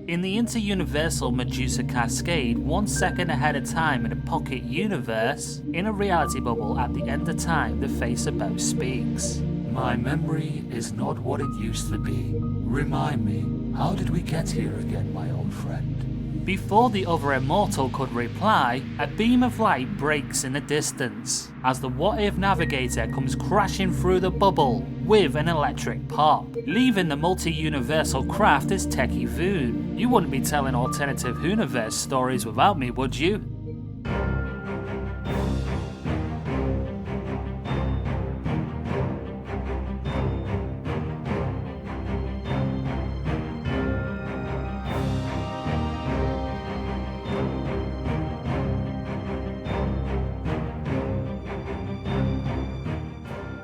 In the inter-universal Medusa Cascade, 1 second ahead of time in a pocket universe, in a reality bubble at the end of time, the face of Davros speaks. My memory is not what it used to be. Remind me, how did we get here again, my old friend? Before the other immortal could reply, a beam of light breaks in the distance, as the What If Navigator comes crashing through the bubble with an electric pop, leaving the multi-universal craft as techie voon. You wouldn't be telling alternative universe stories without me, would you?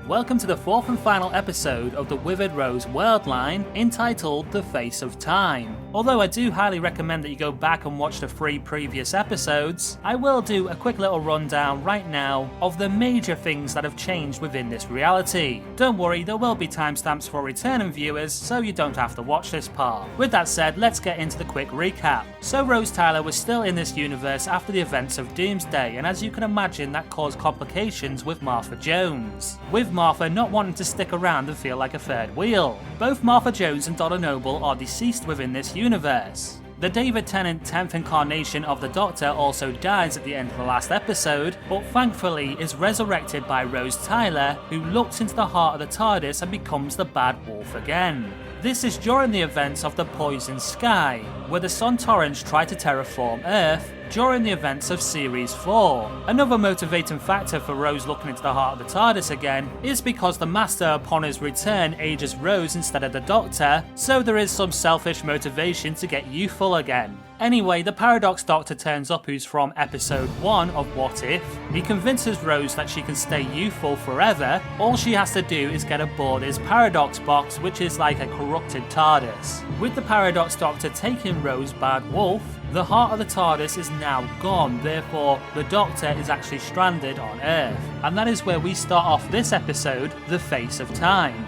Welcome to the fourth and final episode of the Withered Rose Worldline, entitled The Face of Time. Although I do highly recommend that you go back and watch the 3 previous episodes, I will do a quick little rundown right now of the major things that have changed within this reality. Don't worry, there will be timestamps for returning viewers, so you don't have to watch this part. With that said, let's get into the quick recap. So Rose Tyler was still in this universe after the events of Doomsday, and as you can imagine, that caused complications with Martha Jones, with Martha not wanting to stick around and feel like a third wheel. Both Martha Jones and Donna Noble are deceased within this universe. The David Tennant 10th incarnation of the Doctor also dies at the end of the last episode, but thankfully is resurrected by Rose Tyler, who looks into the heart of the TARDIS and becomes the Bad Wolf again. This is during the events of the Poison Sky, where the Sontarans try to terraform Earth during the events of Series 4. Another motivating factor for Rose looking into the heart of the TARDIS again is because the Master upon his return ages Rose instead of the Doctor, so there is some selfish motivation to get youthful again. Anyway, the Paradox Doctor turns up, who's from episode 1 of What If. He convinces Rose that she can stay youthful forever. All she has to do is get aboard his Paradox box, which is like a corrupted TARDIS. With the Paradox Doctor taking Rose Bad Wolf, the heart of the TARDIS is now gone, therefore the Doctor is actually stranded on Earth. And that is where we start off this episode, The Face of Time.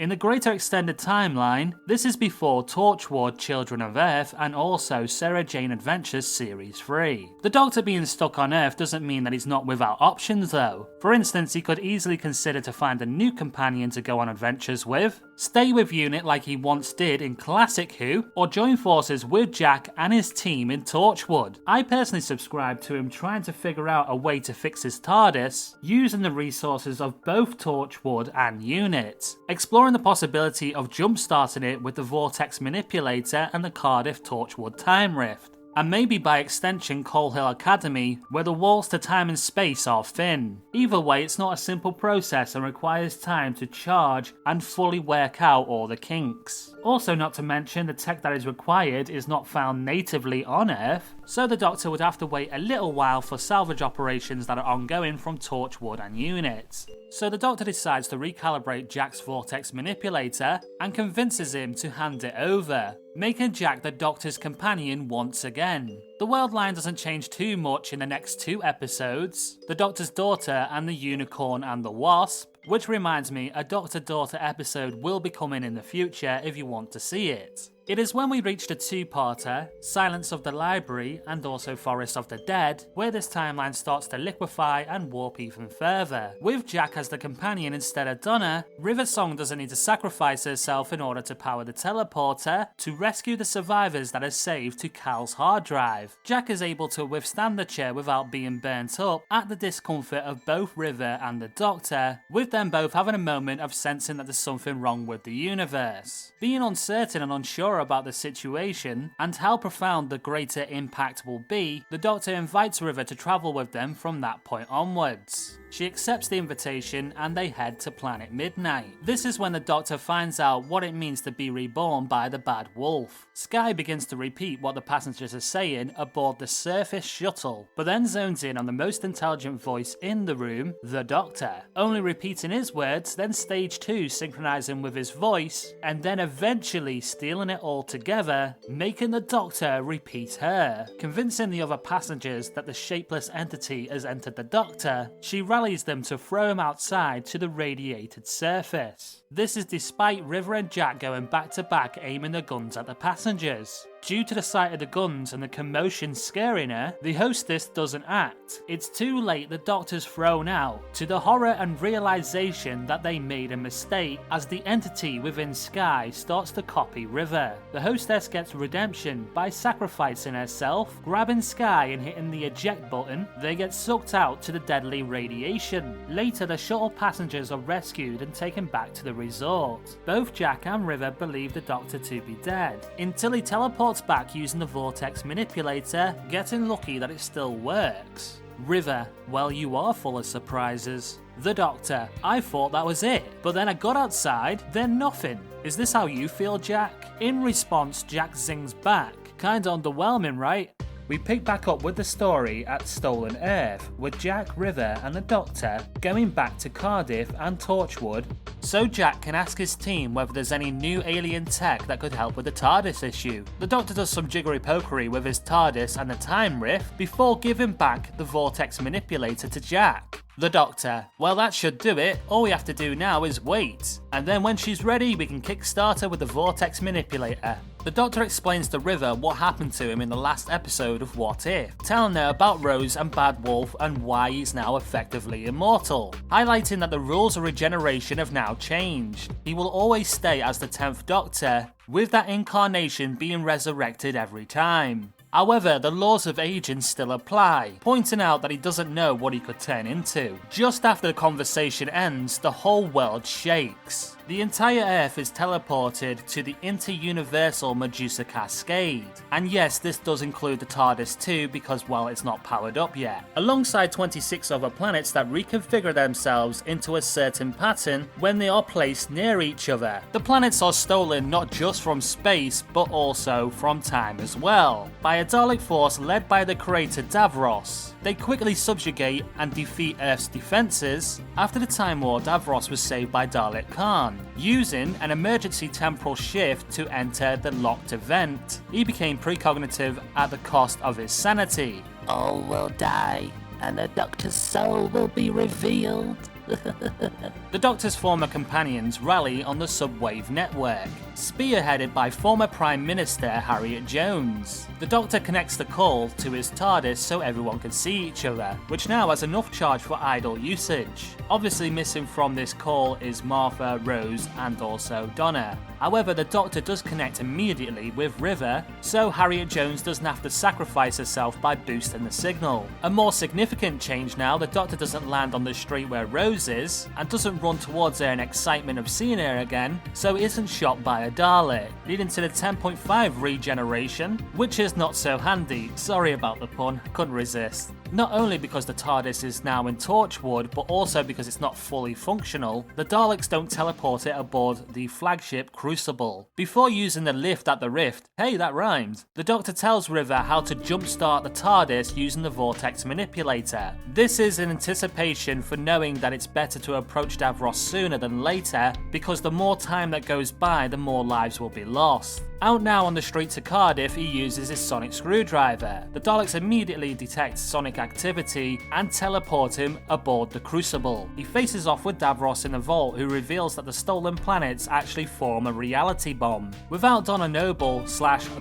In the greater extended timeline, this is before Torchwood, Children of Earth, and also Sarah Jane Adventures Series 3. The Doctor being stuck on Earth doesn't mean that he's not without options though. For instance, he could easily consider to find a new companion to go on adventures with, stay with UNIT like he once did in classic Who, or join forces with Jack and his team in Torchwood. I personally subscribe to him trying to figure out a way to fix his TARDIS, using the resources of both Torchwood and UNIT, exploring the possibility of jump-starting it with the Vortex Manipulator and the Cardiff Torchwood Time Rift, and maybe by extension Coal Hill Academy, where the walls to time and space are thin. Either way, it's not a simple process and requires time to charge and fully work out all the kinks. Also, not to mention, the tech that is required is not found natively on Earth, so the Doctor would have to wait a little while for salvage operations that are ongoing from Torchwood and UNIT. So the Doctor decides to recalibrate Jack's Vortex Manipulator and convinces him to hand it over, making Jack the Doctor's companion once again. The world line doesn't change too much in the next 2 episodes, the Doctor's daughter and the Unicorn and the Wasp, which reminds me, a Doctor-Daughter episode will be coming in the future if you want to see it. It is when we reach the 2-parter, Silence of the Library and also Forest of the Dead, where this timeline starts to liquefy and warp even further. With Jack as the companion instead of Donna, River Song doesn't need to sacrifice herself in order to power the teleporter to rescue the survivors that are saved to Cal's hard drive. Jack is able to withstand the chair without being burnt up at the discomfort of both River and the Doctor, with them both having a moment of sensing that there's something wrong with the universe. Being uncertain and unsure about the situation and how profound the greater impact will be, the Doctor invites River to travel with them from that point onwards. She accepts the invitation and they head to Planet Midnight. This is when the Doctor finds out what it means to be reborn by the Bad Wolf. Sky begins to repeat what the passengers are saying aboard the surface shuttle, but then zones in on the most intelligent voice in the room, the Doctor, only repeating his words, then stage 2 synchronizing with his voice, and then eventually stealing it all together, making the Doctor repeat her. Convincing the other passengers that the shapeless entity has entered the Doctor, she rallies rallies them to throw him outside to the radiated surface. This is despite River and Jack going back to back aiming the guns at the passengers. Due to the sight of the guns and the commotion scaring her, the hostess doesn't act. It's too late, the Doctor's thrown out, to the horror and realization that they made a mistake as the entity within Sky starts to copy River. The hostess gets redemption by sacrificing herself, grabbing Sky and hitting the eject button. They get sucked out to the deadly radiation. Later, the shuttle passengers are rescued and taken back to the resort. Both Jack and River believe the Doctor to be dead, until he teleports back using the vortex manipulator, getting lucky that it still works. River, well, you are full of surprises. The Doctor, I thought that was it, but then I got outside, then nothing. Is this how you feel, Jack? In response, Jack zings back. Kinda underwhelming, right? We pick back up with the story at Stolen Earth, with Jack, River and the Doctor going back to Cardiff and Torchwood, so Jack can ask his team whether there's any new alien tech that could help with the TARDIS issue. The Doctor does some jiggery-pokery with his TARDIS and the time rift before giving back the vortex manipulator to Jack. The Doctor, well, that should do it. All we have to do now is wait. And then when she's ready, we can kickstart her with the vortex manipulator. The Doctor explains to River what happened to him in the last episode of What If, telling her about Rose and Bad Wolf and why he's now effectively immortal, highlighting that the rules of regeneration have now changed. He will always stay as the 10th Doctor, with that incarnation being resurrected every time. However, the laws of aging still apply, pointing out that he doesn't know what he could turn into. Just after the conversation ends, the whole world shakes. The entire Earth is teleported to the inter-universal Medusa Cascade. And yes, this does include the TARDIS too, because, well, it's not powered up yet. Alongside 26 other planets that reconfigure themselves into a certain pattern when they are placed near each other. The planets are stolen not just from space, but also from time as well, by a Dalek force led by the creator Davros. They quickly subjugate and defeat Earth's defenses. After the Time War, Davros was saved by Dalek Khan, using an emergency temporal shift to enter the locked event. He became precognitive at the cost of his sanity. All will die, and the Doctor's soul will be revealed. The Doctor's former companions rally on the Subwave network, spearheaded by former Prime Minister Harriet Jones. The Doctor connects the call to his TARDIS so everyone can see each other, which now has enough charge for idle usage. Obviously missing from this call is Martha, Rose and also Donna. However, the Doctor does connect immediately with River, so Harriet Jones doesn't have to sacrifice herself by boosting the signal. A more significant change now, the Doctor doesn't land on the street where Rose is, and doesn't run towards her in excitement of seeing her again, so isn't shot by a Dalek, leading to the 10.5 regeneration, which is not so handy. Sorry about the pun, couldn't resist. Not only because the TARDIS is now in Torchwood, but also because it's not fully functional, the Daleks don't teleport it aboard the flagship Crucible. Before using the lift at the Rift, hey, that rhymed, the Doctor tells River how to jumpstart the TARDIS using the vortex manipulator. This is in anticipation for knowing that it's better to approach Davros sooner than later, because the more time that goes by, the more lives will be lost. Out now on the streets of Cardiff, he uses his sonic screwdriver. The Daleks immediately detect sonic activity and teleport him aboard the Crucible. He faces off with Davros in the vault, who reveals that the stolen planets actually form a reality bomb. Without Donna Noble /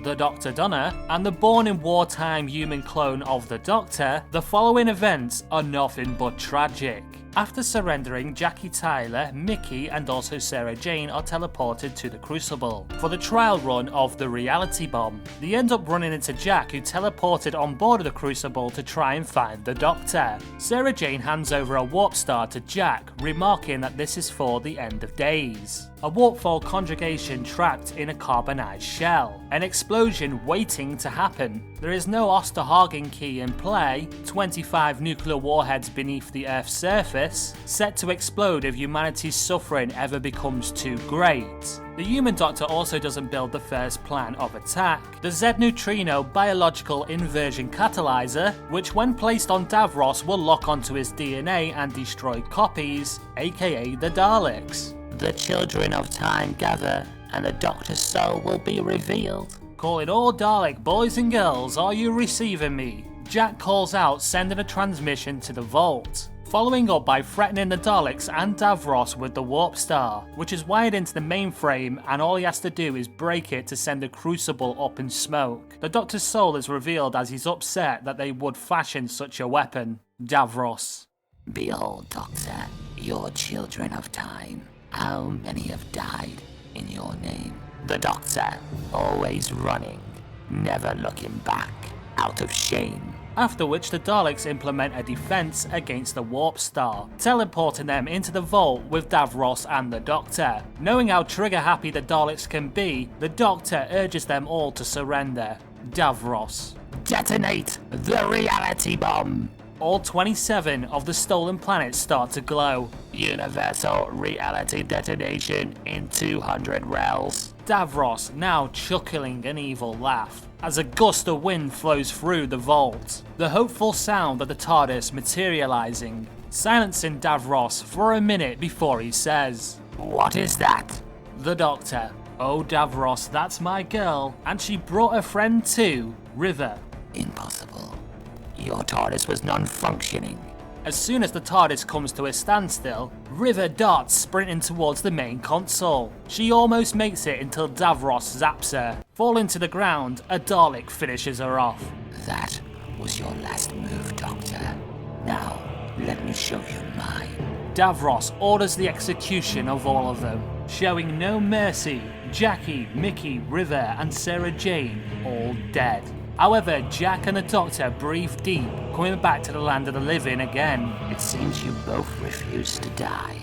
the Dr. Donna and the born in wartime human clone of the Doctor, the following events are nothing but tragic. After surrendering, Jackie Tyler, Mickey and also Sarah Jane are teleported to the Crucible for the trial run of the reality bomb. They end up running into Jack, who teleported on board of the Crucible to try and find the Doctor. Sarah Jane hands over a warp star to Jack, remarking that this is for the end of days. A warpfall conjugation trapped in a carbonized shell. An explosion waiting to happen. There is no Osterhagen key in play. 25 nuclear warheads beneath the Earth's surface, set to explode if humanity's suffering ever becomes too great. The human Doctor also doesn't build the first plan of attack, the Z neutrino biological inversion catalyzer, which when placed on Davros will lock onto his DNA and destroy copies, aka the Daleks. The children of time gather, and the Doctor's soul will be revealed. Call it all Dalek, boys and girls, are you receiving me? Jack calls out, sending a transmission to the vault. following up by threatening the Daleks and Davros with the warp star, which is wired into the mainframe, and all he has to do is break it to send the crucible up in smoke. The Doctor's soul is revealed as he's upset that they would fashion such a weapon. Davros: Behold, Doctor, your children of time. How many have died in your name? The Doctor, always running, never looking back, out of shame. After which the Daleks implement a defense against the warp star, teleporting them into the vault with Davros and the Doctor. Knowing how trigger happy the Daleks can be, the Doctor urges them all to surrender. Davros: Detonate the reality bomb. All 27 of the stolen planets start to glow. Universal reality detonation in 200 rels. Davros now chuckling an evil laugh as a gust of wind flows through the vault. The hopeful sound of the TARDIS materializing, silencing Davros for a minute before he says, What is that? The Doctor: Oh Davros, that's my girl, and she brought a friend too, River. Impossible. Your TARDIS was non-functioning. As soon as the TARDIS comes to a standstill, River darts sprinting towards the main console. She almost makes it until Davros zaps her. Falling to the ground, a Dalek finishes her off. That was your last move, Doctor. Now, let me show you mine. Davros orders the execution of all of them, showing no mercy. Jackie, Mickey, River and Sarah Jane all dead. However, Jack and the Doctor breathe deep, coming back to the land of the living again. It seems you both refuse to die.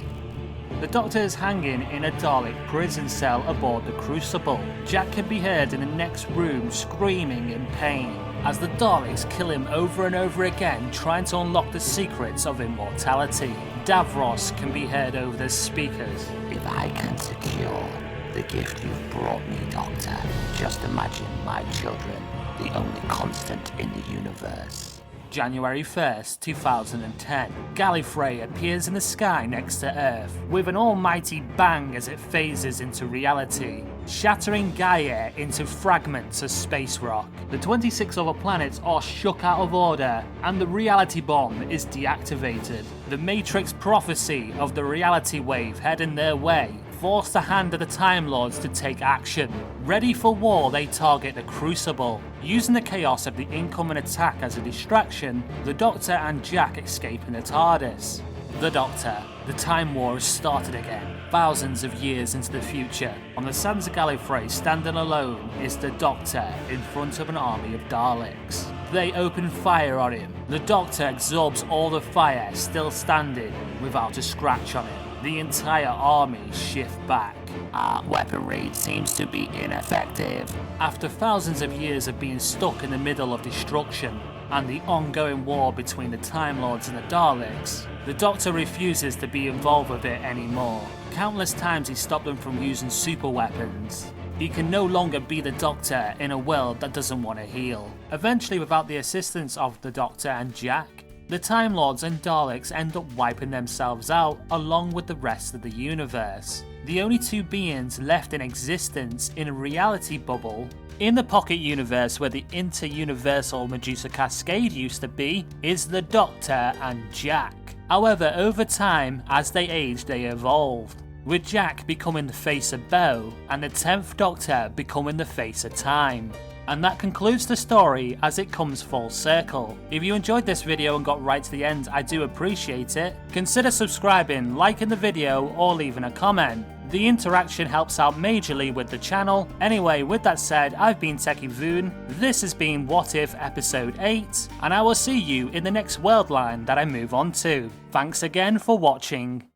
The Doctor is hanging in a Dalek prison cell aboard the Crucible. Jack can be heard in the next room screaming in pain, as the Daleks kill him over and over again, trying to unlock the secrets of immortality. Davros can be heard over the speakers. If I can secure the gift you've brought me, Doctor, just imagine my children, the only constant in the universe. January 1st, 2010. Gallifrey appears in the sky next to Earth, with an almighty bang as it phases into reality, shattering Gaia into fragments of space rock. The 26 other planets are shook out of order, and the reality bomb is deactivated. The Matrix prophecy of the reality wave heading their way force the hand of the Time Lords to take action. Ready for war, they target the Crucible. Using the chaos of the incoming attack as a distraction, the Doctor and Jack escape in the TARDIS. The Doctor: The Time War has started again, thousands of years into the future. On the sands of Gallifrey, standing alone, is the Doctor in front of an army of Daleks. They open fire on him. The Doctor absorbs all the fire, still standing, without a scratch on him. The entire army shift back. Our weaponry seems to be ineffective. After thousands of years of being stuck in the middle of destruction and the ongoing war between the Time Lords and the Daleks, the Doctor refuses to be involved with it anymore. Countless times he stopped them from using super weapons. He can no longer be the Doctor in a world that doesn't want to heal. Eventually, without the assistance of the Doctor and Jack, the Time Lords and Daleks end up wiping themselves out along with the rest of the universe. The only two beings left in existence in a reality bubble in the Pocket Universe, where the inter-universal Medusa Cascade used to be, is the Doctor and Jack. However, over time, as they aged, they evolved, with Jack becoming the face of Bo and the 10th Doctor becoming the face of Time. And that concludes the story as it comes full circle. If you enjoyed this video and got right to the end, I do appreciate it. Consider subscribing, liking the video, or leaving a comment. The interaction helps out majorly with the channel. Anyway, with that said, I've been Techie Voon, this has been What If Episode 8, and I will see you in the next world line that I move on to. Thanks again for watching.